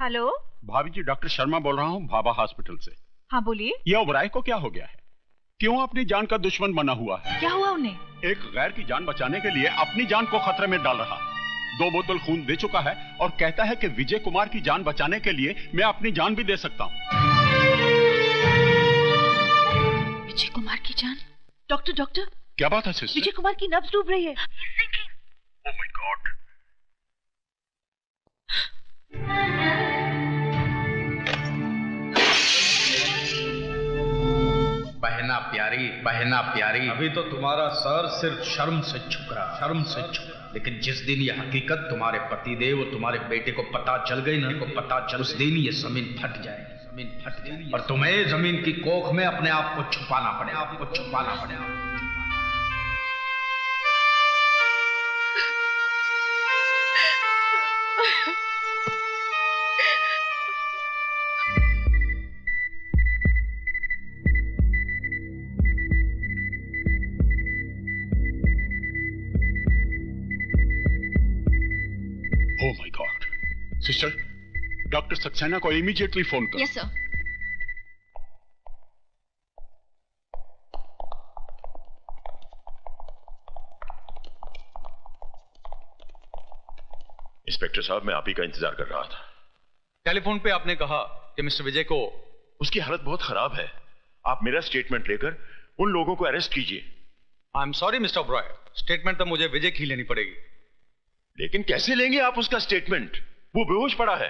Hello भाभी जी, doctor Sharma बोल रहा हूँ भाभा हॉस्पिटल से। हाँ बोलिए। ये ओबराय को क्या हो गया है? क्यों अपनी जान का दुश्मन बना हुआ है? क्या हुआ उन्हें? एक गैर की जान बचाने के लिए अपनी जान को खतरे में डाल रहा। 2 बोतल खून दे चुका है और कहता है कि विजय कुमार की जान बचाने के लिए मैं अपनी जान भी दे सकता हूँ। विजय कुमार की जान? डॉक्टर डॉक्टर, क्या बात है सिस्टर? विजय कुमार की नब्ज डूब रही है। Oh my God. बहना प्यारी, अभी तो तुम्हारा सर सिर्फ शर्म से झुक रहा, लेकिन जिस दिन ये हकीकत तुम्हारे पतिदेव और तुम्हारे बेटे को पता चल गई ना, उस दिन ये जमीन फट जाएगी और तुम्हें जमीन की कोख में अपने आप को छुपाना पड़े। Oh my God. Sister, doctor Saxena को इमीडिएटली फोन करो। Yes sir. इंस्पेक्टर साहब, मैं आप ही का इंतजार कर रहा था। टेलीफोन पे आपने कहा कि मिस्टर विजय को उसकी हालत बहुत खराब है। आप मेरा स्टेटमेंट लेकर उन लोगों को अरेस्ट कीजिए। I am sorry mister Oberoi, statement तो मुझे विजय की लेनी पड़ेगी। लेकिन कैसे लेंगे आप उसका स्टेटमेंट? वो बेहोश पड़ा है,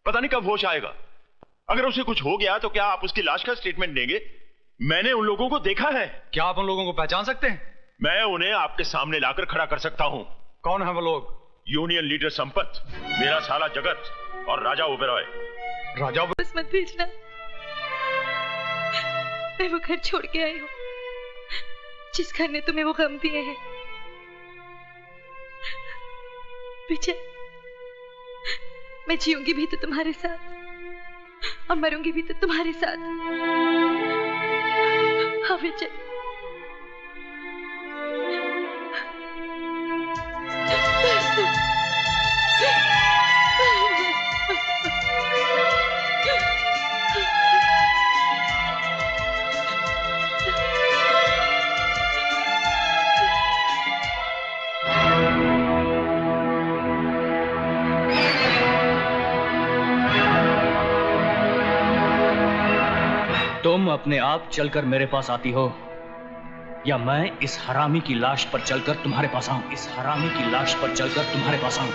पता नहीं कब होश आएगा। अगर उसे कुछ हो गया तो क्या आप उसकी लाश का स्टेटमेंट देंगे? मैंने उन लोगों को देखा है। क्या आप उन लोगों को पहचान सकते हैं? मैं उन्हें आपके सामने लाकर खड़ा कर सकता हूं। कौन है वो लोग? यूनियन लीडर संपत, मेरा साला जगत और राजा ओबेरॉय। राजा बस मत भेजना, मैं वो घर छोड़ के आई हूँ जिस घर ने तुम्हें वो गम दिए हैं। विजय, मैं जीऊंगी भी तो तुम्हारे साथ और मरूंगी भी तो तुम्हारे साथ। हाँ विजय। तुम अपने आप चलकर मेरे पास आती हो या मैं इस हरामी की लाश पर चलकर तुम्हारे पास आऊं? इस हरामी की लाश पर चलकर तुम्हारे पास आऊं।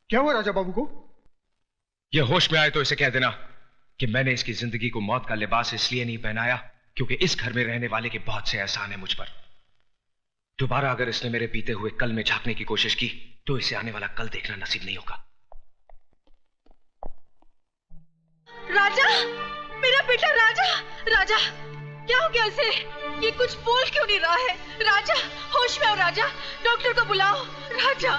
क्या हुआ राजा बाबू को? ये होश में आए तो इसे कह देना कि मैंने इसकी जिंदगी को मौत का लिबास इसलिए नहीं पहनाया क्योंकि इस घर में रहने वाले के बहुत से एहसान है मुझ पर। दोबारा अगर इसने मेरे बीते हुए कल में झांकने की कोशिश की तो इसे आने वाला कल देखना नसीब नहीं होगा। राजा, मेरा बेटा राजा। राजा, क्या हो गया इसे? ये कुछ बोल क्यों नहीं रहा है? राजा, होश में आओ राजा, डॉक्टर को बुलाओ। राजा,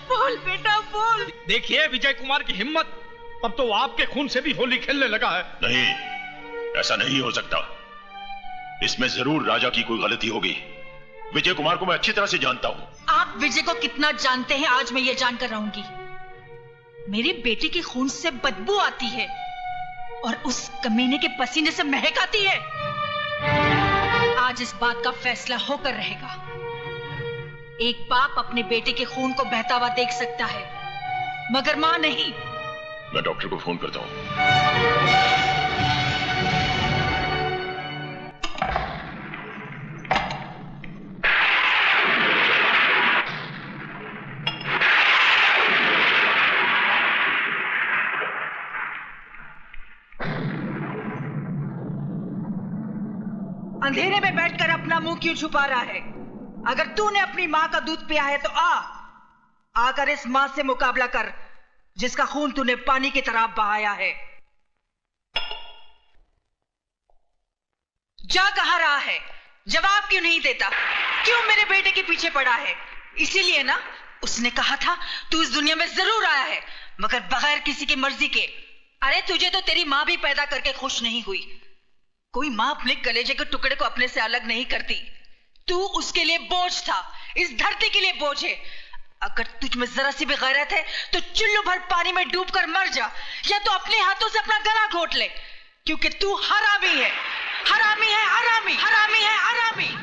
बोल बेटा बोल। देखिए विजय कुमार की हिम्मत, अब तो आपके खून से भी होली खेलने लगा है। नहीं, ऐसा नहीं हो सकता। इसमें जरूर राजा की कोई गलती होगी। विजय कुमार को मैं अच्छी तरह से जानता हूं। आप विजय को कितना जानते हैं आज मैं ये जानकर रहूंगी। मेरे बेटे के खून से बदबू आती है और उस कमीने के पसीने से महक आती है। आज इस बात का फैसला होकर रहेगा। एक बाप अपने बेटे के खून को बहता हुआ देख सकता है मगर मां नहीं। मैं डॉक्टर को फोन करता हूं। अंधेरे में बैठकर अपना मुंह क्यों छुपा रहा है? अगर तूने अपनी मां का दूध पिया है तो आकर इस मां से मुकाबला कर जिसका खून तूने पानी की तरह बहाया है। जा कहां रहा है? जवाब क्यों नहीं देता? क्यों मेरे बेटे के पीछे पड़ा है? इसीलिए ना उसने कहा था तू इस दुनिया में जरूर आया है मगर बगैर किसी की मर्जी के। अरे तुझे तो तेरी मां भी पैदा करके खुश नहीं हुई। कोई मां अपने कलेजे के टुकड़े को अपने से अलग नहीं करती। तू उसके लिए बोझ था, इस धरती के लिए बोझ है। अगर तुझ में जरा सी भी गैरत है तो चुल्लू भर पानी में डूबकर मर जा या तो अपने हाथों से अपना गला घोट ले, क्योंकि तू हरामी है, हरामी है, हरामी, हरामी है, हरामी।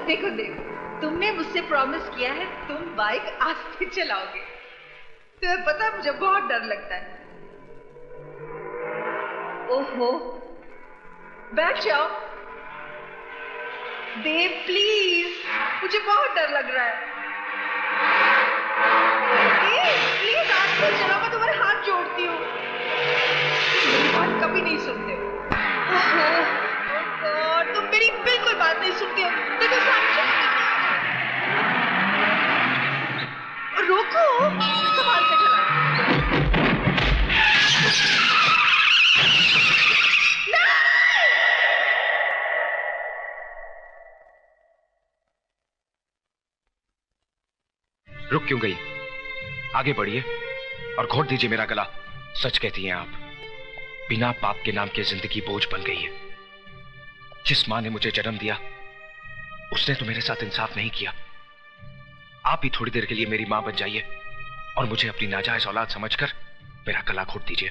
देखो देखो, तुमने मुझसे प्रॉमिस किया है तुम बाइक आस्ते चलाओगे। तुम्हें पता है मुझे बहुत डर लगता है। ओहो, बैठ जाओ। देव प्लीज, मुझे बहुत डर लग रहा है। प्लीज आस्ते चलाओ, मैं तुम्हारे हाथ जोड़ती हूँ। मेरी बात कभी नहीं सुनते हो। और तुम मेरी बिल्कुल बात नहीं सुनते हो। देखो सामने रोको, संभाल के चला। रुक क्यों गई? आगे बढ़िए और घोट दीजिए मेरा गला। सच कहती हैं आप, बिना पाप के नाम की जिंदगी बोझ बन गई है। जिस मां ने मुझे जन्म दिया उसने तो मेरे साथ इंसाफ नहीं किया। आप ही थोड़ी देर के लिए मेरी मां बन जाइए और मुझे अपनी नाजायज औलाद समझकर मेरा गला घोट दीजिए।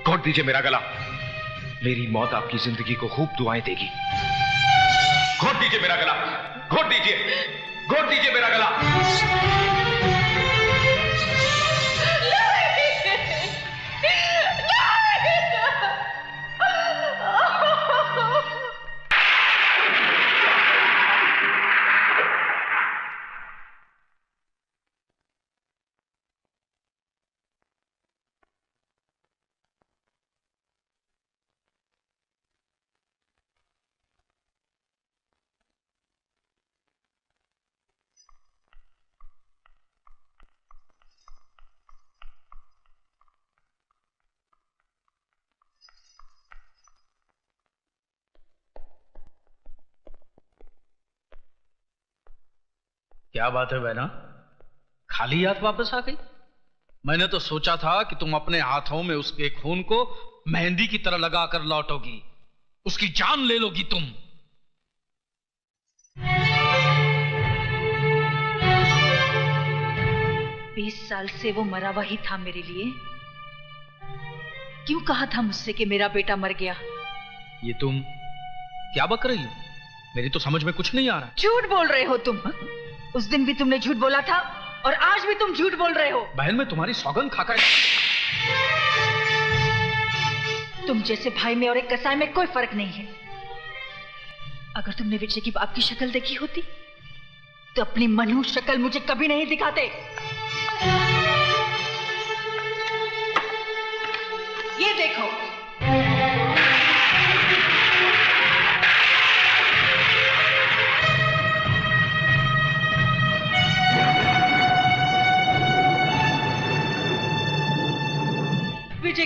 घोट दीजिए मेरा गला। मेरी मौत आपकी जिंदगी को खूब दुआएं देगी। घोट दीजिए मेरा गला, घोट दीजिए, घोट दीजिए मेरा गला। क्या बात है बहना, खाली हाथ वापस आ गई? मैंने तो सोचा था कि तुम अपने हाथों में उसके खून को मेहंदी की तरह लगाकर लौटोगी, उसकी जान ले लोगी तुम। 20 साल से वो मरा हुआ ही था मेरे लिए। क्यों कहा था मुझसे कि मेरा बेटा मर गया? ये तुम क्या बक रही हो? मेरी तो समझ में कुछ नहीं आ रहा। झूठ बोल रहे हो तुम। उस दिन भी तुमने झूठ बोला था और आज भी तुम झूठ बोल रहे हो। बहन, मैं तुम्हारी सौगंध खाकर। तुम जैसे भाई में और एक कसाई में कोई फर्क नहीं है। अगर तुमने विजय की बाप की शक्ल देखी होती तो अपनी मनहूस शक्ल मुझे कभी नहीं दिखाते। ये देखो,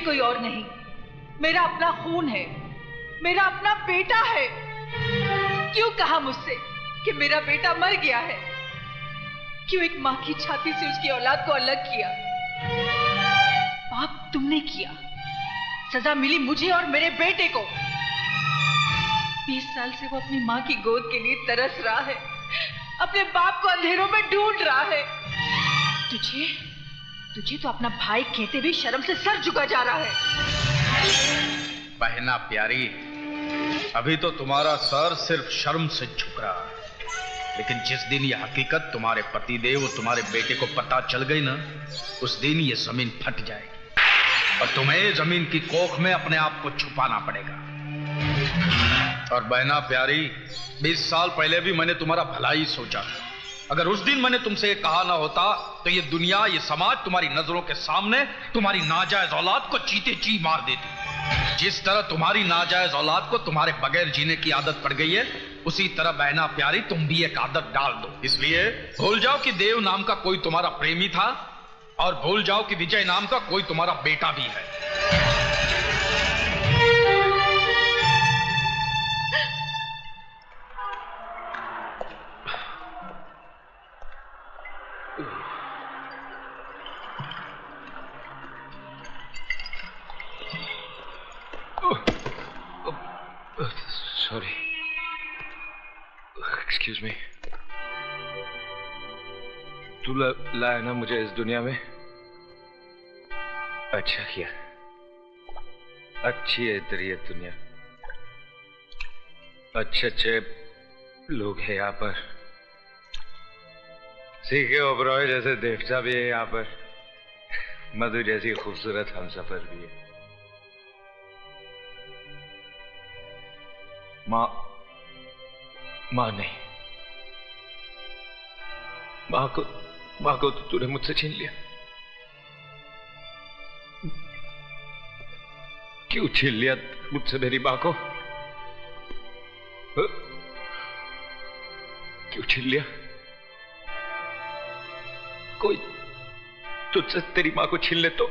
विजय कोई और नहीं, मेरा अपना खून है, मेरा अपना बेटा है। क्यों कहा मुझसे कि मेरा बेटा मर गया है? क्यों एक मां की छाती से उसकी औलाद को अलग किया? पाप तुमने किया, सजा मिली मुझे और मेरे बेटे को। 20 साल से वो अपनी मां की गोद के लिए तरस रहा है, अपने बाप को अंधेरों में ढूंढ रहा है। तुझे तो अपना भाई कहते भी शर्म से सर झुका जा रहा है। बहना प्यारी, अभी तो तुम्हारा सर सिर्फ शर्म से झुक रहा है, लेकिन जिस दिन ये हकीकत तुम्हारे पतिदेव तुम्हारे बेटे को पता चल गई ना, उस दिन ये जमीन फट जाएगी और तुम्हें जमीन की कोख में अपने आप को छुपाना पड़ेगा। और बहना प्यारी, 20 साल पहले भी मैंने तुम्हारा भला ही सोचा था। अगर उस दिन मैंने तुमसे ये कहा ना होता तो ये दुनिया, ये समाज तुम्हारी नजरों के सामने तुम्हारी नाजायज औलाद को चीते ची मार देती। जिस तरह तुम्हारी नाजायज औलाद को तुम्हारे बगैर जीने की आदत पड़ गई है, उसी तरह बहना प्यारी तुम भी एक आदत डाल दो। इसलिए भूल जाओ कि देव नाम का कोई तुम्हारा प्रेमी था और भूल जाओ कि विजय नाम का कोई तुम्हारा बेटा भी है। Sorry, excuse me. तू लाया ना मुझे इस दुनिया में? अच्छा किया, अच्छी है तेरी ये दुनिया, अच्छे अच्छे लोग हैं यहाँ पर। सीखे ओबरॉय जैसे देवता भी है यहाँ पर, मधु जैसी खूबसूरत हमसफर भी है। माँ नहीं, माँ को तो तूने मुझसे छीन लिया। क्यों छीन लिया मुझसे मेरी माँ को? क्यों छीन लिया? कोई तुझसे तेरी माँ को छीन ले तो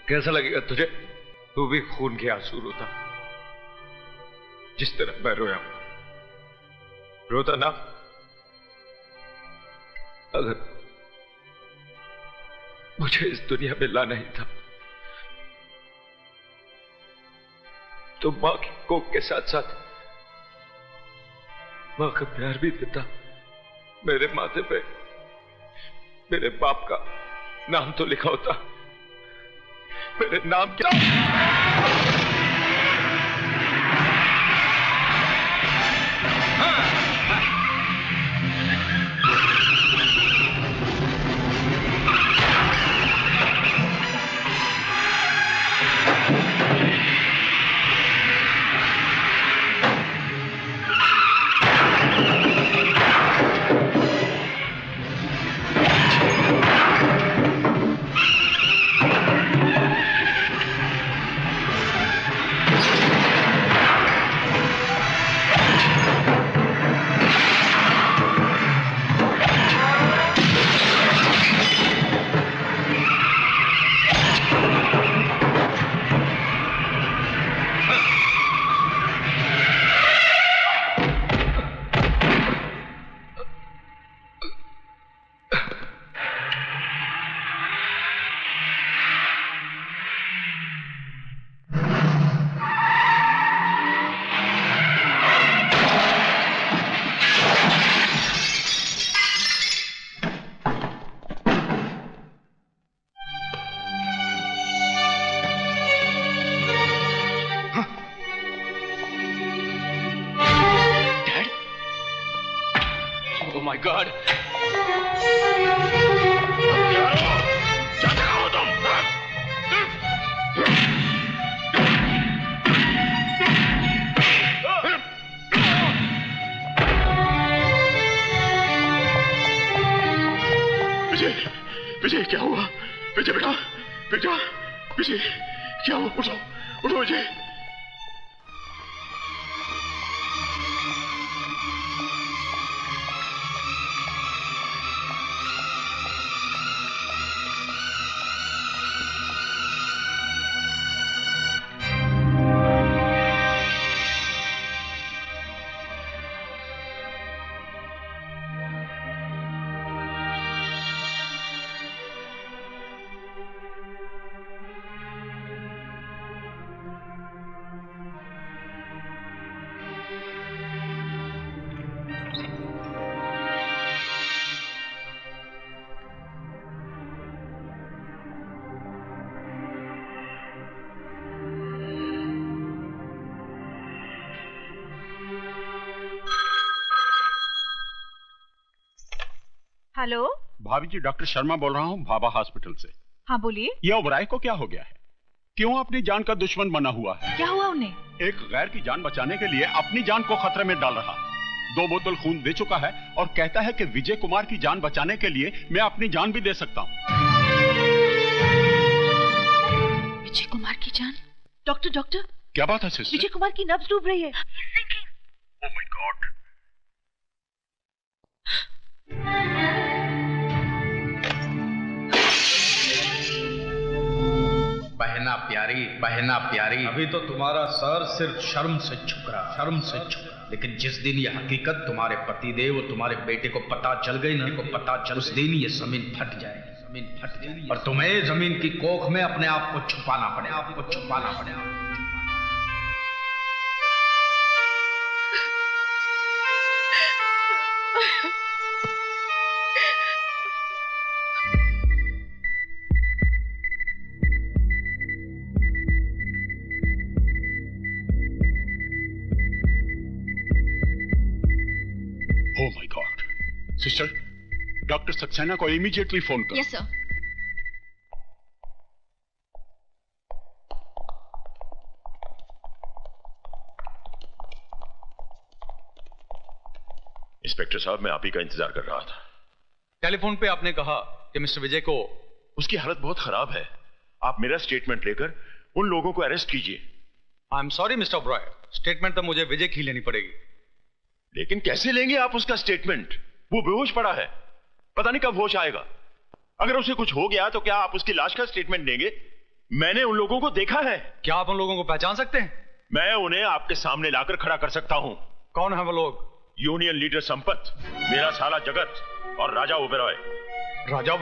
कैसा लगेगा तुझे? तू भी खून के आंसू रोता जिस तरह मैं रोया, रोता ना? अगर मुझे इस दुनिया में लाना ही था तो मां की कोख के साथ साथ मां का प्यार भी देता। मेरे माथे पे मेरे बाप का नाम तो लिखा होता। मेरे नाम क्या? विजय क्या हुआ? विजय बेटा, बेटा विजय क्या हुआ? उठो उठो विजय। हेलो। भाभी जी, डॉक्टर शर्मा बोल रहा हूँ भाभा हॉस्पिटल से। हाँ बोलिए। ये ओबराय को क्या हो गया है? क्यों अपनी जान का दुश्मन बना हुआ है? क्या हुआ उन्हें? एक गैर की जान बचाने के लिए अपनी जान को खतरे में डाल रहा। 2 बोतल खून दे चुका है और कहता है कि विजय कुमार की जान बचाने के लिए मैं अपनी जान भी दे सकता हूँ। विजय कुमार की जान? डॉक्टर डॉक्टर, क्या बात है सिस्टर? विजय कुमार की नब्ज डूब रही है। Oh my God. बहना प्यारी, अभी तो तुम्हारा सर सिर्फ शर्म से झुक रहा, लेकिन जिस दिन ये हकीकत तुम्हारे पतिदेव और तुम्हारे बेटे को पता चल गई ना, उस दिन ये जमीन फट जाएगी, और तुम्हें जमीन की कोख में अपने आप को छुपाना पड़ेगा। Oh my God. Sister, doctor Saxena को इमीडिएटली फोन करो। Yes sir. इंस्पेक्टर साहब, मैं आप ही का इंतजार कर रहा था। टेलीफोन पे आपने कहा कि मिस्टर विजय को उसकी हालत बहुत खराब है। आप मेरा स्टेटमेंट लेकर उन लोगों को अरेस्ट कीजिए। I am sorry mister Broglie, statement तो मुझे विजय की लेनी पड़ेगी। लेकिन कैसे लेंगे आप उसका स्टेटमेंट? वो बेहोश पड़ा है, पता नहीं कब होश आएगा। अगर उसे कुछ हो गया तो क्या आप उसकी लाश का स्टेटमेंट देंगे? मैंने उन लोगों को देखा है। क्या आप उन लोगों को पहचान सकते हैं? मैं उन्हें आपके सामने लाकर खड़ा कर सकता हूं। कौन है वो लोग? यूनियन लीडर संपत, मेरा साला जगत और राजा ओबेरॉय। राजा